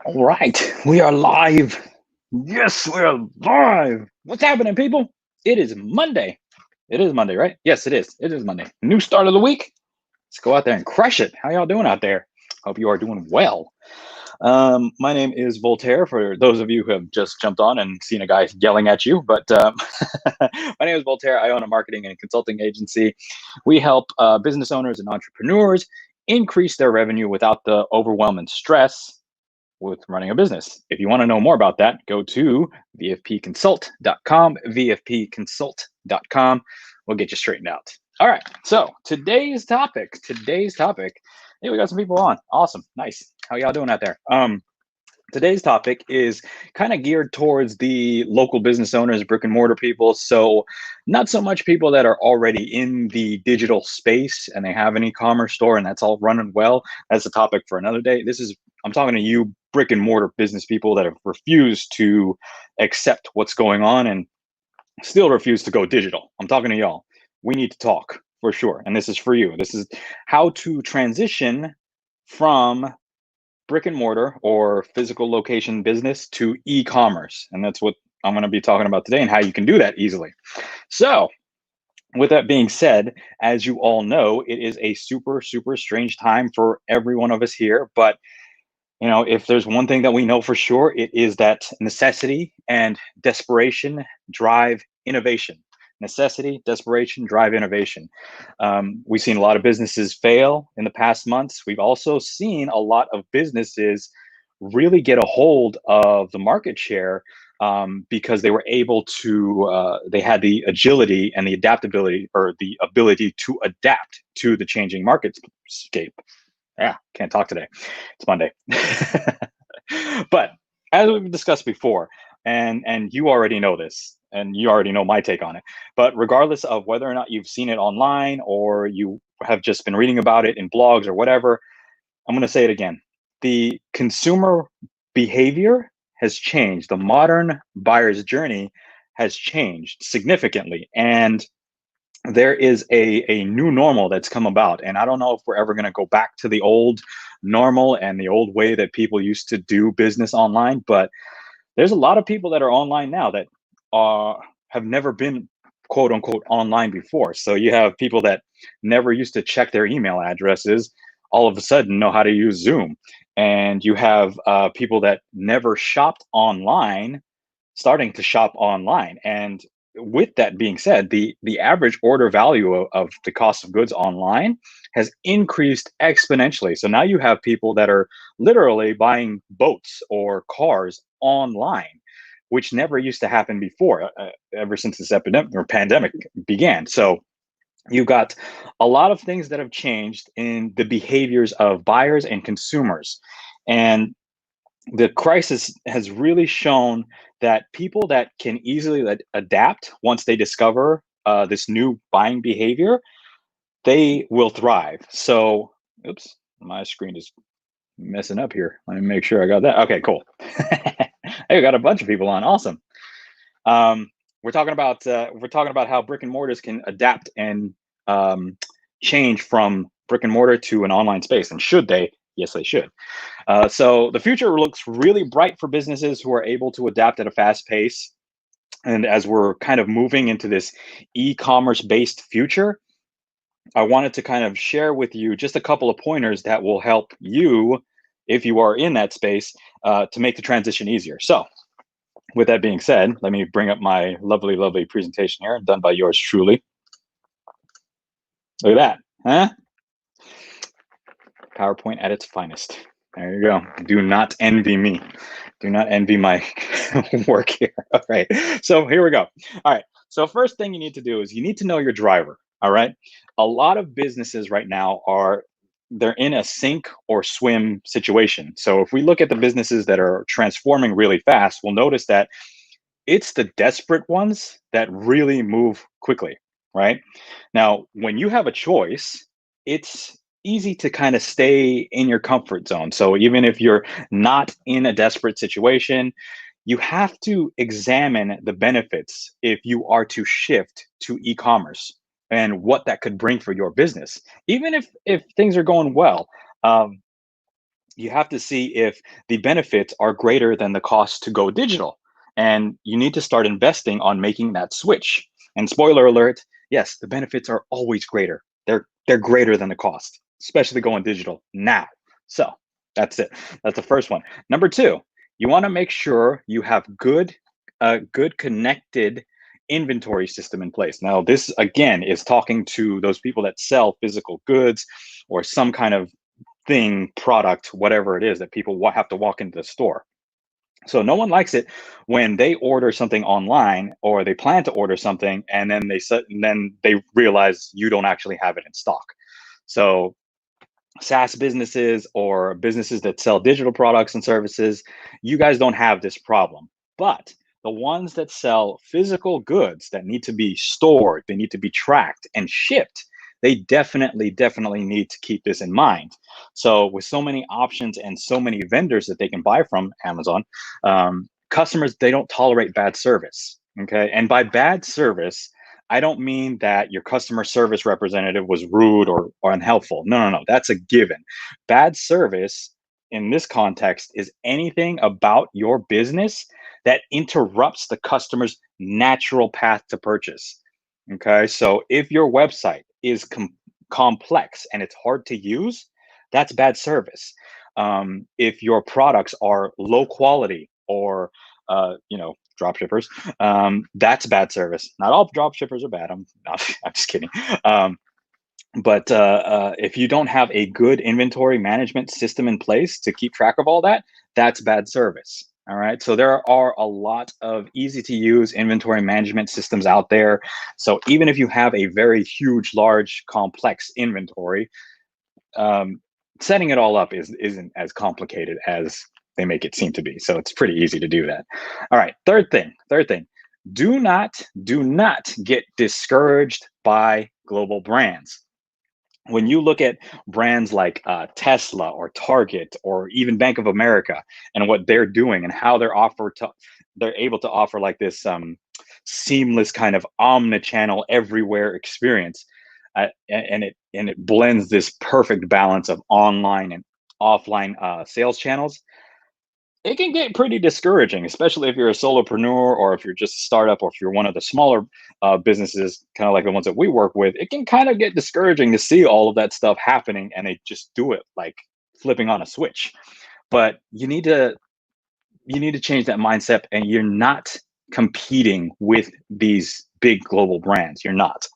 All right, we are live. Yes, we're live. What's happening, people? It is Monday. It is Monday, right? Yes, it is. It is Monday. New start of the week. Let's go out there and crush it. How y'all doing out there? Hope you are doing well. My name is Voltaire. For those of you who have just jumped on and seen a guy yelling at you, but my name is Voltaire. I own a marketing and consulting agency. We help business owners and entrepreneurs increase their revenue without the overwhelm and stress with running a business. If you want to know more about that, go to vfpconsult.com, vfpconsult.com. We'll get you straightened out. All right. So today's topic. Hey, we got some people on. Awesome. Nice. How y'all doing out there? Today's topic is kind of geared towards the local business owners, brick and mortar people. So, not so much people that are already in the digital space and they have an e-commerce store and that's all running well. That's a topic for another day. I'm talking to you, brick and mortar business people that have refused to accept what's going on and still refuse to go digital. I'm talking to y'all. We need to talk for sure. And this is for you. This is how to transition from brick and mortar or physical location business to e-commerce. And that's what I'm going to be talking about today and how you can do that easily. So, with that being said, as you all know, it is a super, super strange time for every one of us here. But, if there's one thing that we know for sure, it is that necessity and desperation drive innovation. Necessity, desperation, drive innovation. We've seen a lot of businesses fail in the past months. We've also seen a lot of businesses really get a hold of the market share because they were able to, they had the agility and the adaptability or the ability to adapt to the changing marketscape. Yeah, can't talk today. It's Monday. But as we've discussed before, and you already know this, and you already know my take on it. But regardless of whether or not you've seen it online or you have just been reading about it in blogs or whatever, I'm going to say it again. The consumer behavior has changed. The modern buyer's journey has changed significantly. And there is a new normal that's come about. And I don't know if we're ever going to go back to the old normal and the old way that people used to do business online. But there's a lot of people that are online now that have never been quote unquote online before. So you have people that never used to check their email addresses all of a sudden know how to use Zoom. And you have people that never shopped online starting to shop online. And with that being said, the average order value of the cost of goods online has increased exponentially. So now you have people that are literally buying boats or cars online, which never used to happen before, ever since this epidemic or pandemic began. So you've got a lot of things that have changed in the behaviors of buyers and consumers. And the crisis has really shown that people that can easily adapt once they discover this new buying behavior, they will thrive. So, oops, my screen is messing up here. Let me make sure I got that. Okay, cool. Hey, we got a bunch of people on. Awesome. We're talking about how brick and mortars can adapt and change from brick and mortar to an online space, and should they? Yes, they should. So the future looks really bright for businesses who are able to adapt at a fast pace. And as we're kind of moving into this e-commerce based future, I wanted to kind of share with you just a couple of pointers that will help you, if you are in that space, to make the transition easier. So with that being said, let me bring up my lovely, lovely presentation here, done by yours truly. Look at that, huh? PowerPoint at its finest. There you go. Do not envy me. Do not envy my work here. All right. So here we go. All right. So first thing you need to do is you need to know your driver. All right. A lot of businesses right now they're in a sink or swim situation. So if we look at the businesses that are transforming really fast, we'll notice that it's the desperate ones that really move quickly, right? Now, when you have a choice, it's easy to kind of stay in your comfort zone. So even if you're not in a desperate situation, you have to examine the benefits if you are to shift to e-commerce and what that could bring for your business. Even if things are going well, um, You have to see if the benefits are greater than the cost to go digital. And you need to start investing on making that switch. And spoiler alert, yes, the benefits are always greater. They're greater than the cost, especially going digital now. So that's it. That's the first one. Number two, you want to make sure you have good connected inventory system in place. Now, this again is talking to those people that sell physical goods or some kind of thing, product, whatever it is that people have to walk into the store. So no one likes it when they order something online or they plan to order something and then they realize you don't actually have it in stock. So SaaS businesses or businesses that sell digital products and services, you guys don't have this problem. But the ones that sell physical goods that need to be stored, they need to be tracked and shipped, they definitely need to keep this in mind. So, with so many options and so many vendors that they can buy from Amazon, customers, they don't tolerate bad service. Okay. And by bad service, I don't mean that your customer service representative was rude or unhelpful. No, no, no. That's a given. Bad service in this context is anything about your business that interrupts the customer's natural path to purchase. Okay. So if your website is complex and it's hard to use, that's bad service. If your products are low quality or, drop shippers, that's bad service. Not all drop shippers are bad. I'm just kidding. But if you don't have a good inventory management system in place to keep track of all that, that's bad service. All right. So there are a lot of easy to use inventory management systems out there. So even if you have a very huge, large, complex inventory, um, setting it all up isn't as complicated as they make it seem to be. So it's pretty easy to do that. All right. Third thing. Do not get discouraged by global brands. When you look at brands like Tesla or Target or even Bank of America and what they're doing and how they're able to offer like this seamless kind of omni-channel everywhere experience, and it blends this perfect balance of online and offline sales channels. It can get pretty discouraging, especially if you're a solopreneur or if you're just a startup or if you're one of the smaller businesses, kind of like the ones that we work with. It can kind of get discouraging to see all of that stuff happening and they just do it like flipping on a switch. But you need to change that mindset, and you're not competing with these big global brands. You're not.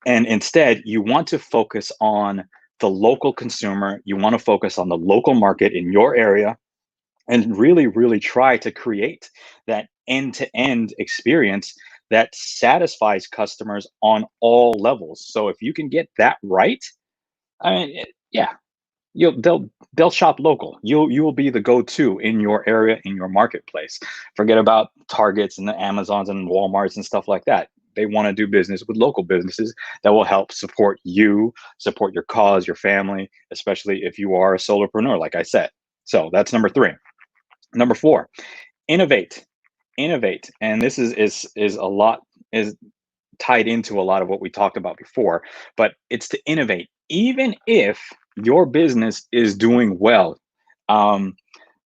And instead, you want to focus on the local consumer. You want to focus on the local market in your area and really try to create that end-to-end experience that satisfies customers on all levels. So if you can get that right, I mean, yeah, they'll shop local. You will be the go-to in your area, in your marketplace. Forget about Targets and the Amazons and Walmarts and stuff like that. They want to do business with local businesses that will help support you, support your cause, your family, especially if you are a solopreneur, like I said. So that's number three. Number four, innovate. Innovate. And this is a lot is tied into a lot of what we talked about before, but it's to innovate, even if your business is doing well. Um,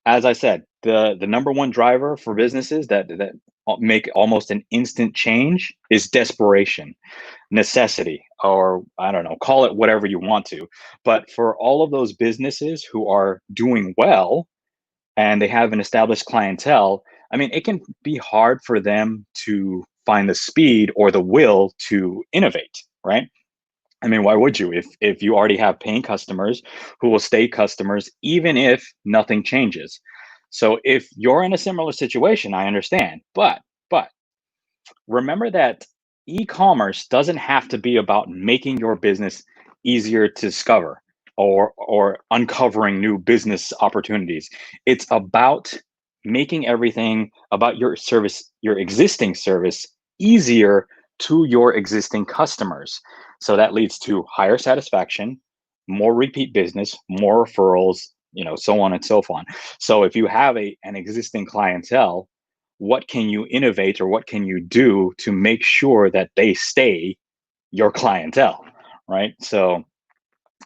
as I said, the number one driver for businesses that make almost an instant change is desperation, necessity, or I don't know, call it whatever you want to. But for all of those businesses who are doing well, and they have an established clientele, I mean, it can be hard for them to find the speed or the will to innovate, right? I mean, why would you if you already have paying customers who will stay customers even if nothing changes? So if you're in a similar situation, I understand, but remember that e-commerce doesn't have to be about making your business easier to discover or uncovering new business opportunities. It's about making everything about your service, your existing service, easier to your existing customers. So that leads to higher satisfaction, more repeat business, more referrals, so on and so on. So if you have an existing clientele, what can you innovate or what can you do to make sure that they stay your clientele, right? So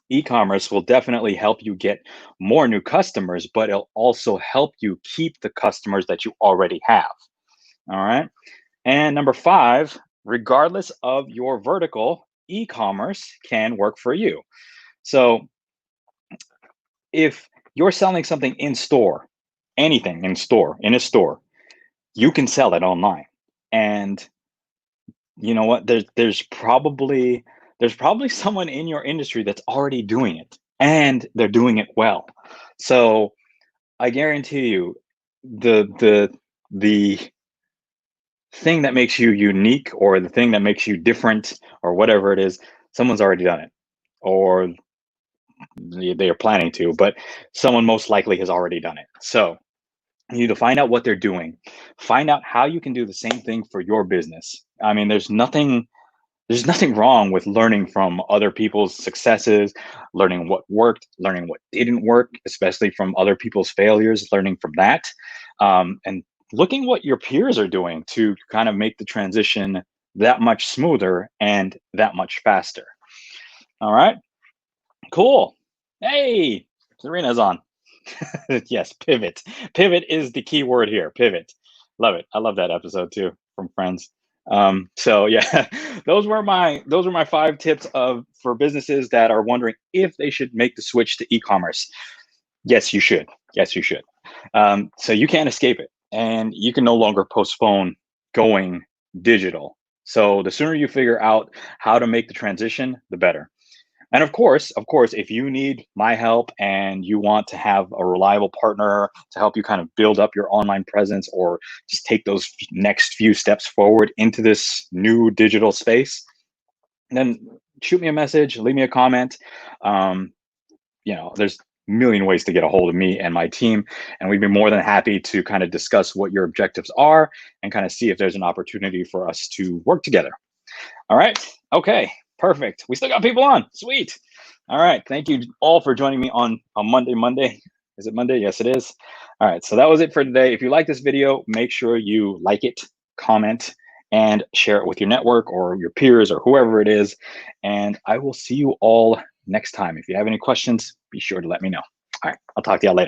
E-commerce will definitely help you get more new customers, but it'll also help you keep the customers that you already have. All right. And number five, regardless of your vertical, e-commerce can work for you. So if you're selling something in store, anything in store, in a store, you can sell it online. And you know what? There's probably someone in your industry that's already doing it and they're doing it well. So I guarantee you the thing that makes you unique or the thing that makes you different or whatever it is, someone's already done it. Or they are planning to, but someone most likely has already done it. So you need to find out what they're doing. Find out how you can do the same thing for your business. I mean, there's nothing wrong with learning from other people's successes, learning what worked, learning what didn't work, especially from other people's failures, learning from that, and looking what your peers are doing to kind of make the transition that much smoother and that much faster. All right, cool. Hey, Serena's on. Yes, pivot. Pivot is the key word here. Pivot. Love it. I love that episode too from Friends. So yeah, those were my five tips of for businesses that are wondering if they should make the switch to e-commerce. Yes, you should. Yes, you should. So you can't escape it, and you can no longer postpone going digital. So the sooner you figure out how to make the transition, the better. And of course, if you need my help and you want to have a reliable partner to help you kind of build up your online presence or just take those next few steps forward into this new digital space, then shoot me a message, leave me a comment. Um, there's a million ways to get a hold of me and my team, and we'd be more than happy to kind of discuss what your objectives are and kind of see if there's an opportunity for us to work together. All right. Okay. Perfect. We still got people on. Sweet. All right. Thank you all for joining me on a Monday. Monday. Is it Monday? Yes, it is. All right. So that was it for today. If you like this video, make sure you like it, comment, and share it with your network or your peers or whoever it is. And I will see you all next time. If you have any questions, be sure to let me know. All right. I'll talk to y'all later.